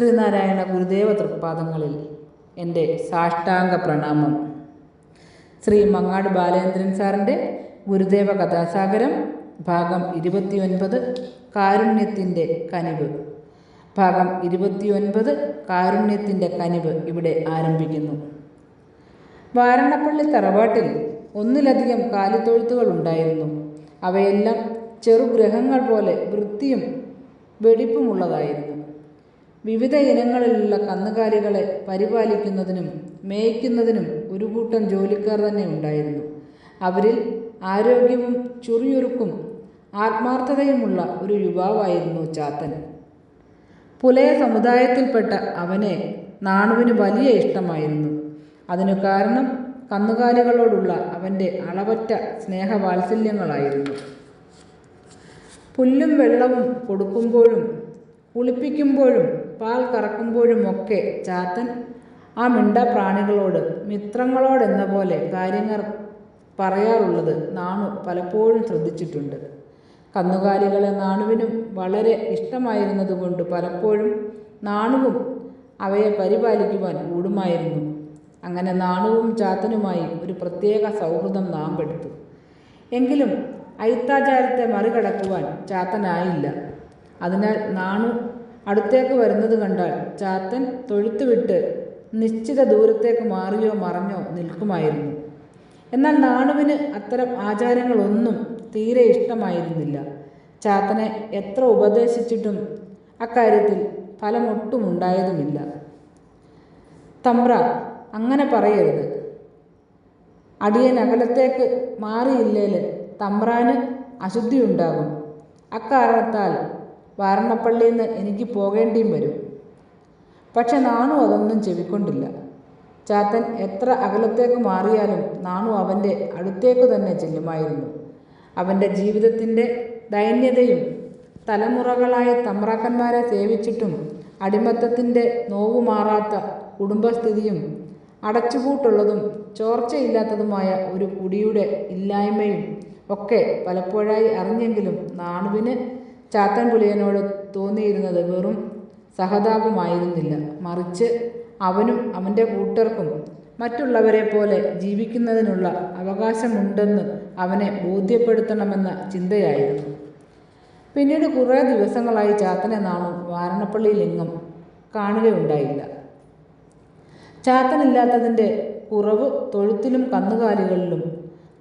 ശ്രീനാരായണ ഗുരുദേവ തൃപ്പാദങ്ങളിൽ എൻ്റെ സാഷ്ടാംഗ പ്രണാമം. ശ്രീ മങ്ങാട് ബാലേന്ദ്രൻ സാറിൻ്റെ ഗുരുദേവ കഥാസാഗരം ഭാഗം 29 കാരുണ്യത്തിൻ്റെ കനിവ്. ഭാഗം 29 കാരുണ്യത്തിൻ്റെ കനിവ് ഇവിടെ ആരംഭിക്കുന്നു. വാരണപ്പള്ളി തറവാട്ടിൽ ഒന്നിലധികം കാലിത്തൊഴുത്തുകൾ ഉണ്ടായിരുന്നു. അവയെല്ലാം ചെറുഗ്രഹങ്ങൾ പോലെ വൃത്തിയും വെടിപ്പുമുള്ളതായിരുന്നു. വിവിധ ഇനങ്ങളിലുള്ള കന്നുകാലികളെ പരിപാലിക്കുന്നതിനും മേയ്ക്കുന്നതിനും ഒരു കൂട്ടം ജോലിക്കാർ തന്നെ ഉണ്ടായിരുന്നു. അവരിൽ ആരോഗ്യവും ചുറിയുറുക്കും ആത്മാർത്ഥതയുമുള്ള ഒരു യുവാവായിരുന്നു ചാത്തൻ. പുലയ സമുദായത്തിൽപ്പെട്ട അവനെ നാണുവിന് വലിയ ഇഷ്ടമായിരുന്നു. അതിനു കാരണം കന്നുകാലികളോടുള്ള അവൻ്റെ അളവറ്റ സ്നേഹവാത്സല്യങ്ങളായിരുന്നു. പുല്ലും വെള്ളവും കൊടുക്കുമ്പോഴും കുളിപ്പിക്കുമ്പോഴും പാൽ കറക്കുമ്പോഴുമൊക്കെ ചാത്തൻ ആ മിണ്ടപ്രാണികളോട് മിത്രങ്ങളോടെന്ന പോലെ കാര്യങ്ങൾ പറയാറുള്ളത് നാണു പലപ്പോഴും ശ്രദ്ധിച്ചിട്ടുണ്ട്. കന്നുകാലികളെ നാണുവിനും വളരെ ഇഷ്ടമായിരുന്നതുകൊണ്ട് പലപ്പോഴും നാണുവും അവയെ പരിപാലിക്കുവാൻ കൂടുമായിരുന്നു. അങ്ങനെ നാണുവും ചാത്തനുമായി ഒരു പ്രത്യേക സൗഹൃദം നാമ്പെടുത്തു. എങ്കിലും ഐത്താചാരത്തെ മറികടക്കുവാൻ ചാത്തനായില്ല. അതിനാൽ നാണു അടുത്തേക്ക് വരുന്നത് കണ്ടാൽ ചാത്തൻ തൊഴുത്ത് വിട്ട് നിശ്ചിത ദൂരത്തേക്ക് മാറിയോ മറഞ്ഞോ നിൽക്കുമായിരുന്നു. എന്നാൽ നാണുവിന് അത്തരം ആചാരങ്ങളൊന്നും തീരെ ഇഷ്ടമായിരുന്നില്ല. ചാത്തനെ എത്ര ഉപദേശിച്ചിട്ടും അക്കാര്യത്തിൽ ഫലമൊട്ടും ഉണ്ടായതുമില്ല. തമ്പ്ര, അങ്ങനെ പറയരുത്. അടിയൻ അകലത്തേക്ക് മാറിയില്ലേൽ തമ്പ്രാന് അശുദ്ധിയുണ്ടാകും. അക്കാരണത്താൽ വാരണപ്പള്ളിയിൽ നിന്ന് എനിക്ക് പോകേണ്ടിയും വരും. പക്ഷെ നാണു അതൊന്നും ചെവിക്കൊണ്ടില്ല. ചാത്തൻ എത്ര അകലത്തേക്ക് മാറിയാലും നാണു അവൻ്റെ അടുത്തേക്ക് തന്നെ ചെല്ലുമായിരുന്നു. അവൻ്റെ ജീവിതത്തിൻ്റെ ദൈന്യതയും തലമുറകളായി തമ്പ്രാക്കന്മാരെ സേവിച്ചിട്ടും അടിമത്തത്തിൻ്റെ നോവുമാറാത്ത കുടുംബസ്ഥിതിയും അടച്ചുപൂട്ടുള്ളതും ചോർച്ചയില്ലാത്തതുമായ ഒരു കുടിയുടെ ഇല്ലായ്മയും ഒക്കെ പലപ്പോഴായി അറിഞ്ഞെങ്കിലും നാണുവിന് ചാത്തൻ പുലിയനോട് തോന്നിയിരുന്നത് വെറും സഹതാപമായിരുന്നില്ല. മറിച്ച് അവനും അവൻ്റെ കൂട്ടർക്കും മറ്റുള്ളവരെ പോലെ ജീവിക്കുന്നതിനുള്ള അവകാശമുണ്ടെന്ന് അവനെ ബോധ്യപ്പെടുത്തണമെന്ന ചിന്തയായിരുന്നു. പിന്നീട് കുറേ ദിവസങ്ങളായി ചാത്തനെ നാണു വാരണപ്പള്ളിയിലെങ്ങും കാണുകയുണ്ടായില്ല. ചാത്തനില്ലാത്തതിൻ്റെ കുറവ് തൊഴുത്തിലും കന്നുകാലികളിലും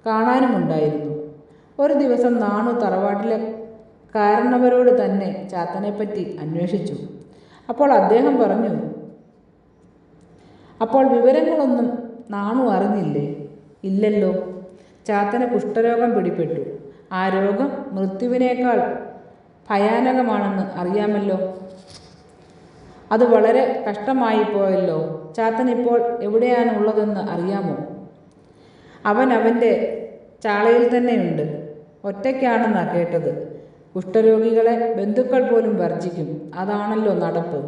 കാണാനുമുണ്ടായിരുന്നു. ഒരു ദിവസം നാണു തറവാട്ടിലെ കാരണവരോട് തന്നെ ചാത്തനെപ്പറ്റി അന്വേഷിച്ചു. അപ്പോൾ അദ്ദേഹം പറഞ്ഞു, അപ്പോൾ വിവരങ്ങളൊന്നും നാണു അറിഞ്ഞില്ലേ? ഇല്ലല്ലോ. ചാത്തന് കുഷ്ഠരോഗം പിടിപെട്ടു. ആ രോഗം മൃത്യുവിനേക്കാൾ ഭയാനകമാണെന്ന് അറിയാമല്ലോ. അത് വളരെ കഷ്ടമായി പോയല്ലോ. ചാത്തൻ ഇപ്പോൾ എവിടെയാണ് ഉള്ളതെന്ന് അറിയാമോ? അവൻ അവൻ്റെ ചാളയിൽ തന്നെയുണ്ട്. ഒറ്റയ്ക്കാണെന്നാണ് കേട്ടത്. കുഷ്ഠരോഗികളെ ബന്ധുക്കൾ പോലും വർജിക്കും. അതാണല്ലോ നടപ്പ്.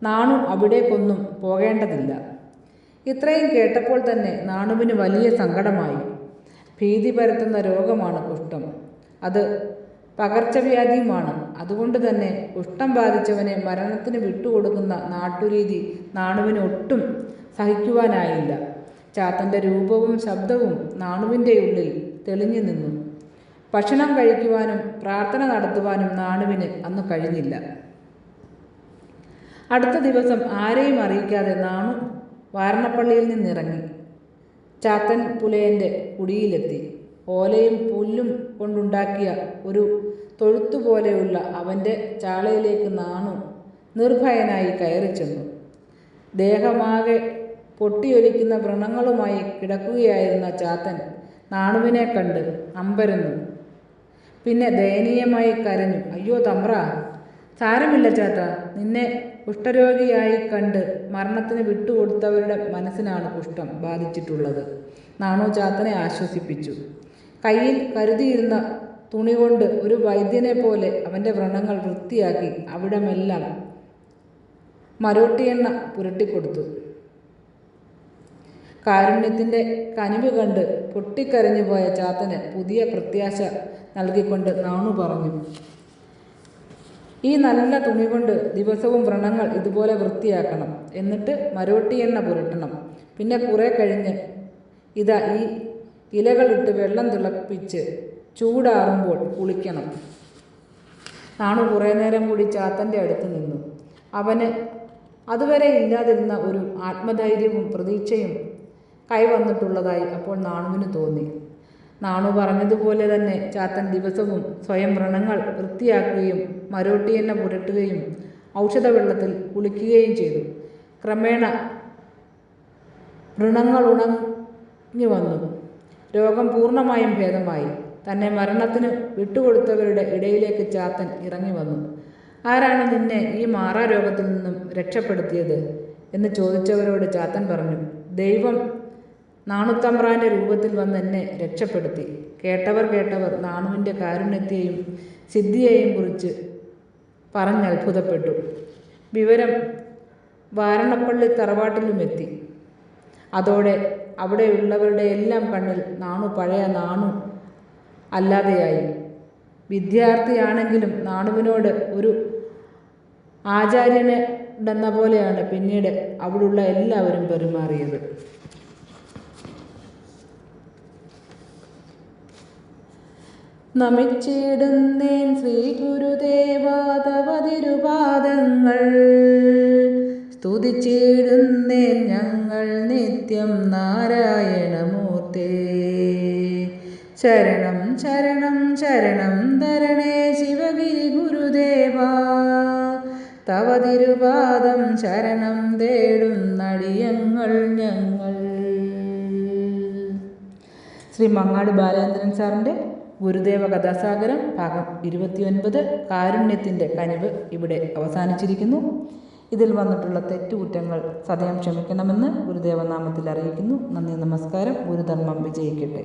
നാണു അവിടേക്കൊന്നും പോകേണ്ടതില്ല. ഇത്രയും കേട്ടപ്പോൾ തന്നെ നാണുവിന് വലിയ സങ്കടമായി. ഭീതി പരത്തുന്ന രോഗമാണ് കുഷ്ഠം. അത് പകർച്ചവ്യാധിയുമാണ്. അതുകൊണ്ട് തന്നെ കുഷ്ഠം ബാധിച്ചവനെ മരണത്തിന് വിട്ടുകൊടുക്കുന്ന നാട്ടുരീതി നാണുവിന് ഒട്ടും സഹിക്കുവാനായില്ല. ചാത്തൻ്റെ രൂപവും ശബ്ദവും നാണുവിൻ്റെ ഉള്ളിൽ തെളിഞ്ഞു നിന്നു. ഭക്ഷണം കഴിക്കുവാനും പ്രാർത്ഥന നടത്തുവാനും നാണുവിന് അന്ന് കഴിഞ്ഞില്ല. അടുത്ത ദിവസം ആരെയും അറിയിക്കാതെ നാണു വാരണപ്പള്ളിയിൽ നിന്നിറങ്ങി ചാത്തൻ പുലയൻ്റെ കുടിയിലെത്തി. ഓലയും പുല്ലും കൊണ്ടുണ്ടാക്കിയ ഒരു തൊഴുത്തുപോലെയുള്ള അവൻ്റെ ചാളയിലേക്ക് നാണു നിർഭയനായി കയറി ചെന്നു. ദേഹമാകെ പൊട്ടിയൊലിക്കുന്ന വ്രണങ്ങളുമായി കിടക്കുകയായിരുന്ന ചാത്തൻ നാണുവിനെ കണ്ട് അമ്പരന്നു. പിന്നെ ദയനീയമായി കരഞ്ഞു. അയ്യോ തമ്പ്ര, സാരമില്ല ചാത്ത. നിന്നെ കുഷ്ഠരോഗിയായി കണ്ട് മരണത്തിന് വിട്ടുകൊടുത്തവരുടെ മനസ്സിനാണ് കുഷ്ഠം ബാധിച്ചിട്ടുള്ളത്. നാണു ചാത്തനെ ആശ്വസിപ്പിച്ചു. കയ്യിൽ കരുതിയിരുന്ന തുണി കൊണ്ട് ഒരു വൈദ്യനെ പോലെ അവൻ്റെ വ്രണങ്ങൾ വൃത്തിയാക്കി അവിടമെല്ലാം മരോട്ടിയെണ്ണ പുരട്ടിക്കൊടുത്തു. കാരുണ്യത്തിൻ്റെ കനിവ് കണ്ട് പൊട്ടിക്കരഞ്ഞു പോയ ചാത്തന് പുതിയ പ്രത്യാശ നൽകിക്കൊണ്ട് നാണു പറഞ്ഞു, ഈ നല്ല തുണി കൊണ്ട് ദിവസവും വ്രണങ്ങൾ ഇതുപോലെ വൃത്തിയാക്കണം. എന്നിട്ട് മരോട്ടി എണ്ണ പുരട്ടണം. പിന്നെ കുറെ കഴിഞ്ഞ് ഇതാ ഈ ഇലകളിട്ട് വെള്ളം തിളപ്പിച്ച് ചൂടാറുമ്പോൾ കുളിക്കണം. നാണു കുറേ നേരം കൂടി ചാത്തൻ്റെ അടുത്ത് നിന്നു. അവന് അതുവരെ ഇല്ലാതിരുന്ന ഒരു ആത്മധൈര്യവും പ്രതീക്ഷയും കൈവന്നിട്ടുള്ളതായി അപ്പോൾ നാണുവിന് തോന്നി. നാണു പറഞ്ഞതുപോലെ തന്നെ ചാത്തൻ ദിവസവും സ്വയം വ്രണങ്ങൾ വൃത്തിയാക്കുകയും മരോട്ടിയെണ്ണ പുരട്ടുകയും ഔഷധവെള്ളത്തിൽ കുളിക്കുകയും ചെയ്തു. ക്രമേണ വ്രണങ്ങൾ ഉണങ്ങി വന്നു. രോഗം പൂർണ്ണമായും ഭേദമായി. തന്നെ മരണത്തിന് വിട്ടുകൊടുത്തവരുടെ ഇടയിലേക്ക് ചാത്തൻ ഇറങ്ങി വന്നു. ആരാണ് നിന്നെ ഈ മാറാരോഗത്തിൽ നിന്നും രക്ഷപ്പെടുത്തിയത് എന്ന് ചോദിച്ചവരോട് ചാത്തൻ പറഞ്ഞു, ദൈവം നാണുത്തമ്പ്രാൻ്റെ രൂപത്തിൽ വന്ന് എന്നെ രക്ഷപ്പെടുത്തി. കേട്ടവർ നാണുവിൻ്റെ കാരുണ്യത്തെയും സിദ്ധിയെയും കുറിച്ച് പറഞ്ഞത്ഭുതപ്പെട്ടു. വിവരം വാരണപ്പള്ളി തറവാട്ടിലുമെത്തി. അതോടെ അവിടെയുള്ളവരുടെ എല്ലാം കണ്ണിൽ നാണു പഴയ നാണു അല്ലാതെയായി. വിദ്യാർത്ഥിയാണെങ്കിലും നാണുവിനോട് ഒരു ആചാര്യനുണ്ടെന്ന പോലെയാണ് പിന്നീട് അവിടെയുള്ള എല്ലാവരും പെരുമാറിയത്. നമിച്ചിടുന്നേൻ ശ്രീ ഗുരുദേവാ തവ തിരുപാദങ്ങൾ, സ്തുതിച്ചിടുന്നേൻ ഞങ്ങൾ നിത്യം നാരായണമൂർത്തേ. ശരണം ശരണം ശരണം തരണേ ശിവഗിരി ഗുരുദേവാ, തവ തിരുപാദം ശരണം തേടുന്നടിയങ്ങൾ ഞങ്ങൾ. ശ്രീ മങ്ങാട് ബാലേന്ദ്രൻ സാറിൻ്റെ ഗുരുദേവ കഥാസാഗരം ഭാഗം 29 കാരുണ്യത്തിൻ്റെ കനിവ് ഇവിടെ അവസാനിച്ചിരിക്കുന്നു. ഇതിൽ വന്നിട്ടുള്ള തെറ്റുകുറ്റങ്ങൾ സദയം ക്ഷമിക്കണമെന്ന് ഗുരുദേവനാമത്തിൽ അറിയിക്കുന്നു. നന്ദി, നമസ്കാരം. ഗുരുധർമ്മം വിജയിക്കട്ടെ.